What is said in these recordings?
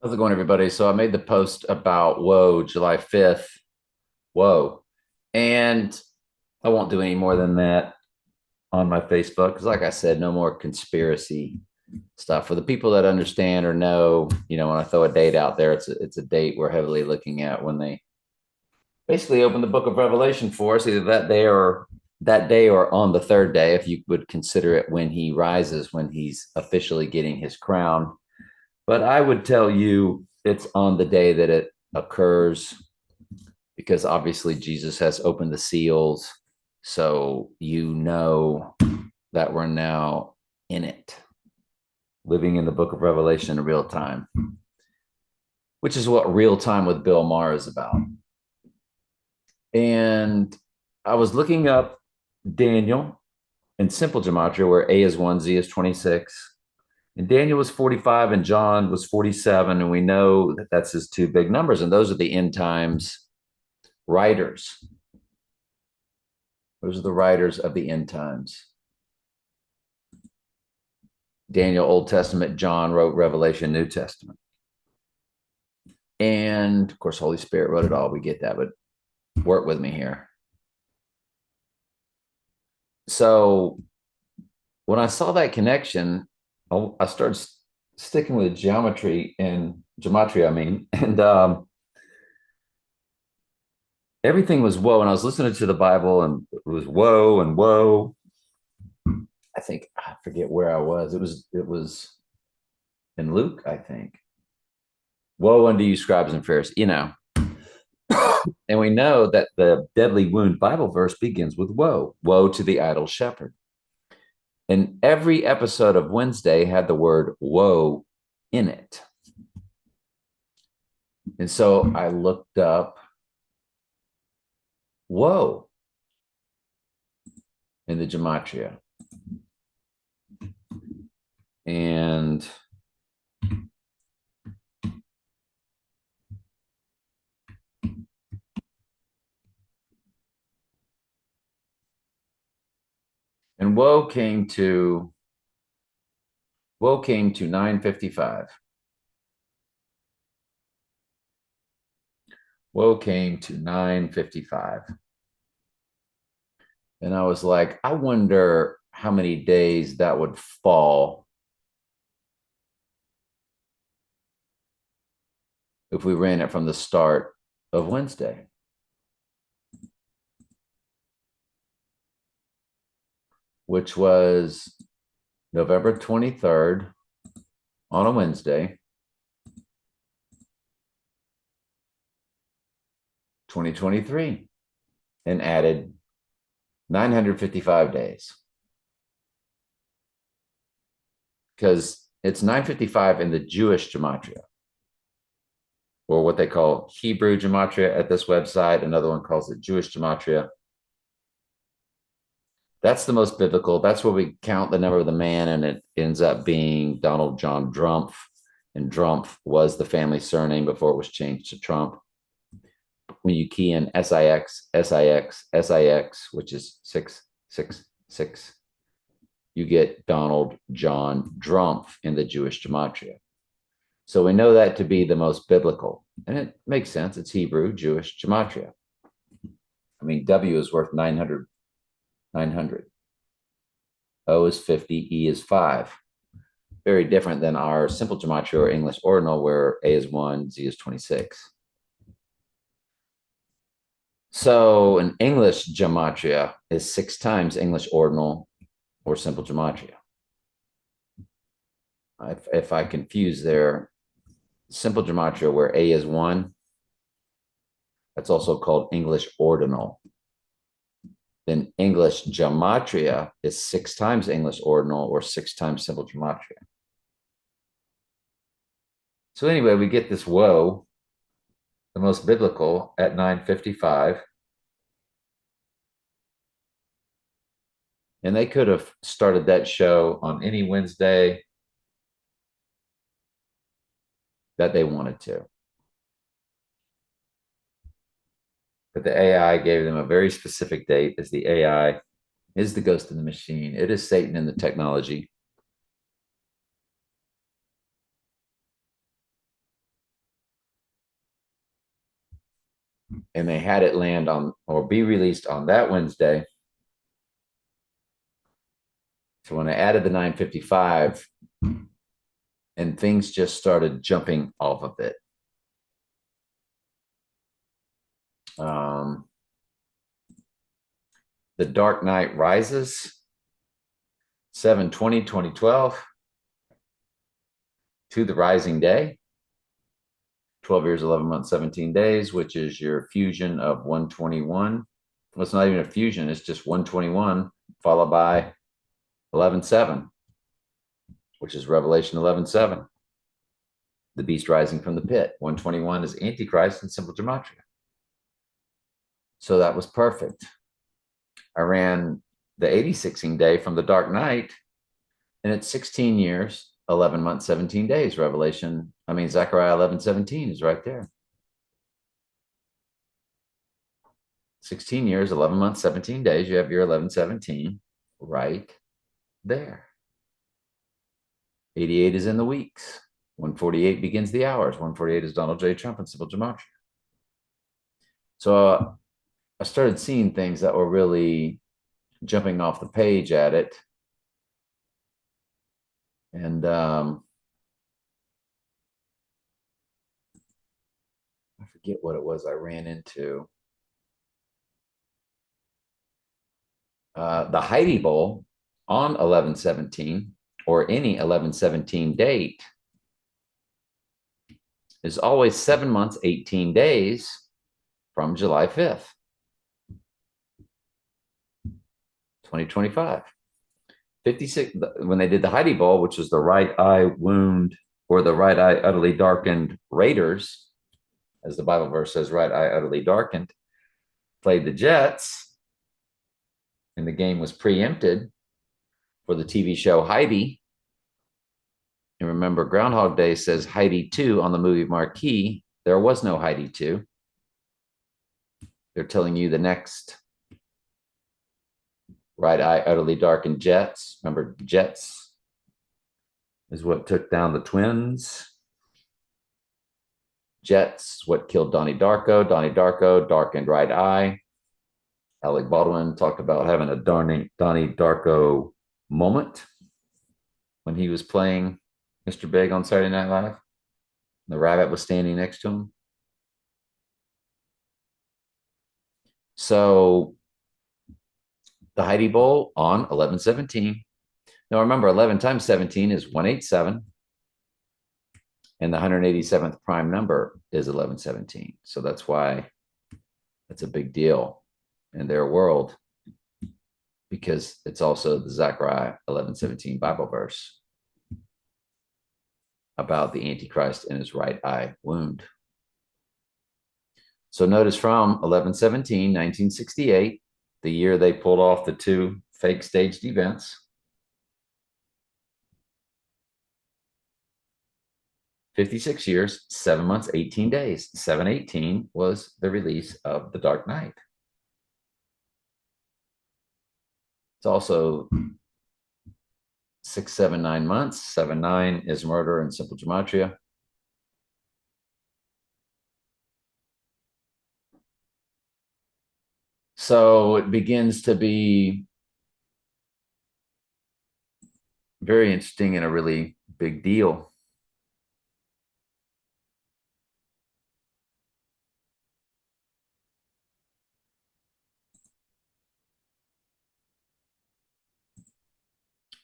How's it going, everybody? So I made the post about Whoa, July 5th. Whoa. And I won't do any more than that on my Facebook because, like I said, no more conspiracy stuff. For the people that understand or know, when I throw a date out there, it's a date we're heavily looking at when they basically open the book of Revelation for us, either that day or on the third day, if you would consider it when he rises, when he's officially getting his crown. But I would tell you it's on the day that it occurs because obviously Jesus has opened the seals. So that we're now in it, living in the book of Revelation in real time, which is what Real Time with Bill Maher is about. And I was looking up Daniel in simple gematria, where A is 1, Z is 26. And Daniel was 45 and John was 47. And we know that that's his two big numbers. And those are the end times writers. Those are the writers of the end times. Daniel, Old Testament. John wrote Revelation, New Testament. And of course, Holy Spirit wrote it all. We get that, but work with me here. So when I saw that connection, I started sticking with gematria, I mean, and everything was whoa. And I was listening to the Bible and it was whoa and whoa. I forget where I was. It was in Luke, I think. Woe unto you, scribes and Pharisees. And we know that the deadly wound Bible verse begins with woe. Woe to the idle shepherd. And every episode of Wednesday had the word woe in it. And so I looked up woe in the gematria. And woe came to 955. Woe came to 955. And I was like, I wonder how many days that would fall if we ran it from the start of Wednesday. Which was November 23rd on a Wednesday, 2023, and added 955 days. Because it's 955 in the Jewish gematria, or what they call Hebrew gematria at this website. Another one calls it Jewish gematria. That's the most biblical. That's where we count the number of the man, and it ends up being Donald John Drumpf. And Drumpf was the family surname before it was changed to Trump. When you key in SIX, SIX, SIX, which is 666, you get Donald John Drumpf in the Jewish gematria. So we know that to be the most biblical. And it makes sense. It's Hebrew, Jewish gematria. I mean, W is worth 900. 900. O is 50, E is 5. Very different than our simple gematria or English ordinal, where A is 1, Z is 26. So an English gematria is 6 times English ordinal or simple gematria. If I confuse there, simple gematria where A is 1, that's also called English ordinal. Then English gematria is 6 times English ordinal or 6 times simple gematria. So anyway, we get this woe, the most biblical, at 955. And they could have started that show on any Wednesday that they wanted to. But the AI gave them a very specific date, as the AI is the ghost in the machine. It is Satan in the technology. and they had it land on or be released on that Wednesday. So when I added the 955, and things just started jumping off of it. The Dark Knight Rises, 7/20/2012, to the Rising Day, 12 years, 11 months, 17 days, which is your fusion of 121. Well, it's not even a fusion, it's just 121 followed by 11/7, which is Revelation 11/7. The beast rising from the pit. 121 is Antichrist in simple gematria. So that was perfect. I ran the 86ing day from the Dark Knight, and it's 16 years, 11 months, 17 days. Zechariah 11:17 is right there. 16 years, 11 months, 17 days. You have your 11/17 right there. 88 is in the weeks. 148 begins the hours. 148 is Donald J. Trump in simple gematria. So I started seeing things that were really jumping off the page at it. And I forget what it was I ran into. The Heidi Bowl on 11/17 or any 11/17 date is always 7 months, 18 days from July 5th, 2025. 56, when they did the Heidi Bowl, which was the right eye wound or the right eye utterly darkened Raiders, as the Bible verse says, right eye utterly darkened, played the Jets, and the game was preempted for the TV show Heidi. And remember, Groundhog Day says Heidi 2 on the movie marquee. There was no Heidi 2. They're telling you the next right eye utterly darkened Jets. Remember, Jets is what took down the Twins. Jets, what killed Donnie Darko. Donnie Darko, darkened right eye. Alec Baldwin talked about having a Donnie Darko moment when he was playing Mr. Big on Saturday Night Live. The rabbit was standing next to him. So the Heidi Bowl on 11/17. Now remember, 11 times 17 is 187. And the 187th prime number is 11/17. So that's why it's a big deal in their world, because it's also the Zechariah 11:17 Bible verse about the Antichrist in his right eye wound. So notice from 11/17, 1968, the year they pulled off the 2 fake staged events, 56 years, 7 months, 18 days. 7/18 was the release of The Dark Knight. It's also 6, 7, 9 months. 7, 9 is murder in simple gematria. So it begins to be very interesting and a really big deal.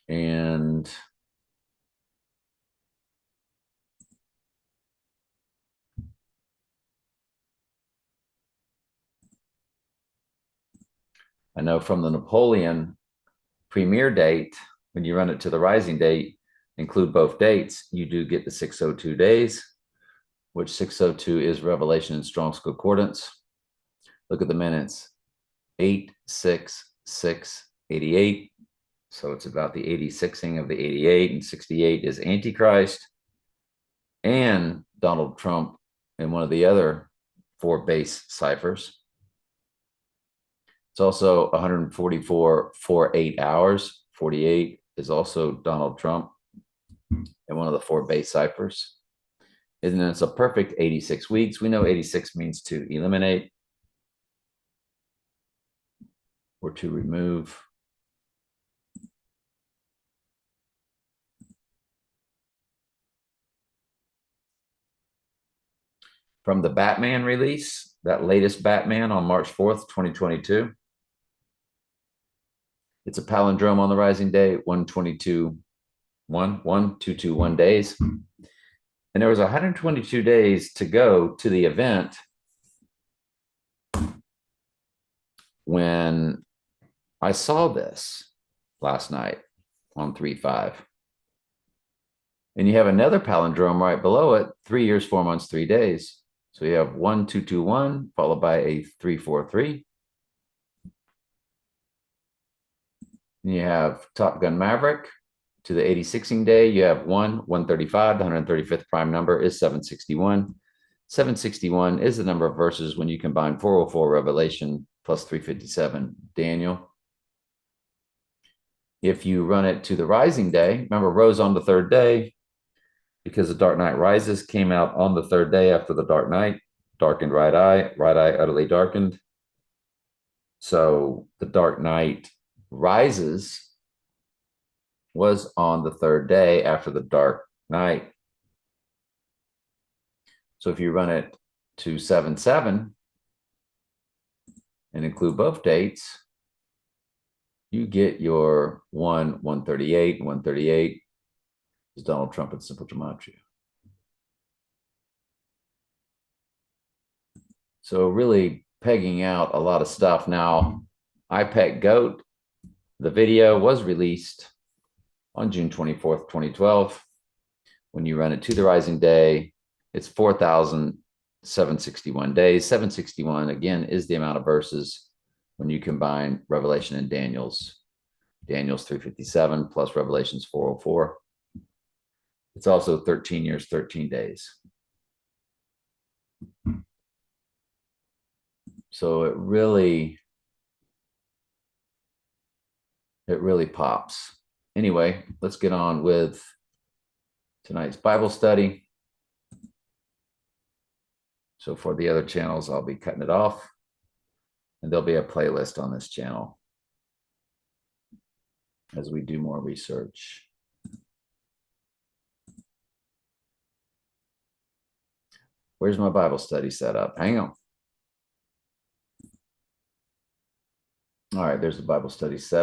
And I know from the Napoleon premiere date, when you run it to the rising date, include both dates, you do get the 602 days, which 602 is Revelation in Strong's Concordance. Look at the minutes, 8/6/6/88. So it's about the 86ing of the 88, and 68 is Antichrist and Donald Trump in one of the other 4 base ciphers. It's also 144 for 8 hours. 48 is also Donald Trump in one of the 4 base ciphers. And then it's a perfect 86 weeks. We know 86 means to eliminate. or to remove. From the Batman release, that latest Batman on March 4th, 2022. It's a palindrome on the rising day, 122, 1 days. And there was 122 days to go to the event when I saw this last night on 3/5. And you have another palindrome right below it, 3 years, 4 months, 3 days. So you have 1221 followed by a 343. And you have Top Gun Maverick to the 86ing day. You have 135. The 135th prime number is 761. 761 is the number of verses when you combine 404 Revelation plus 357 Daniel. If you run it to the rising day, remember, rose on the third day because the Dark Knight Rises came out on the third day after the Dark Knight. Darkened right eye utterly darkened. So the Dark Knight Rises was on the third day after the Dark Knight. So if you run it to 7/7 and include both dates, you get your 138. 138 is Donald Trump and Simple Gematria. So really pegging out a lot of stuff. Now, iPet Goat, the video was released on June 24th, 2012. When you run it to the rising day, it's 4,761 days. 761, again, is the amount of verses when you combine Revelation and Daniel's 357 plus Revelation's 404. It's also 13 years, 13 days. So it really pops. Anyway, let's get on with tonight's Bible study. So for the other channels, I'll be cutting it off, and there'll be a playlist on this channel as we do more research. Where's my Bible study set up? Hang on. All right, there's the Bible study set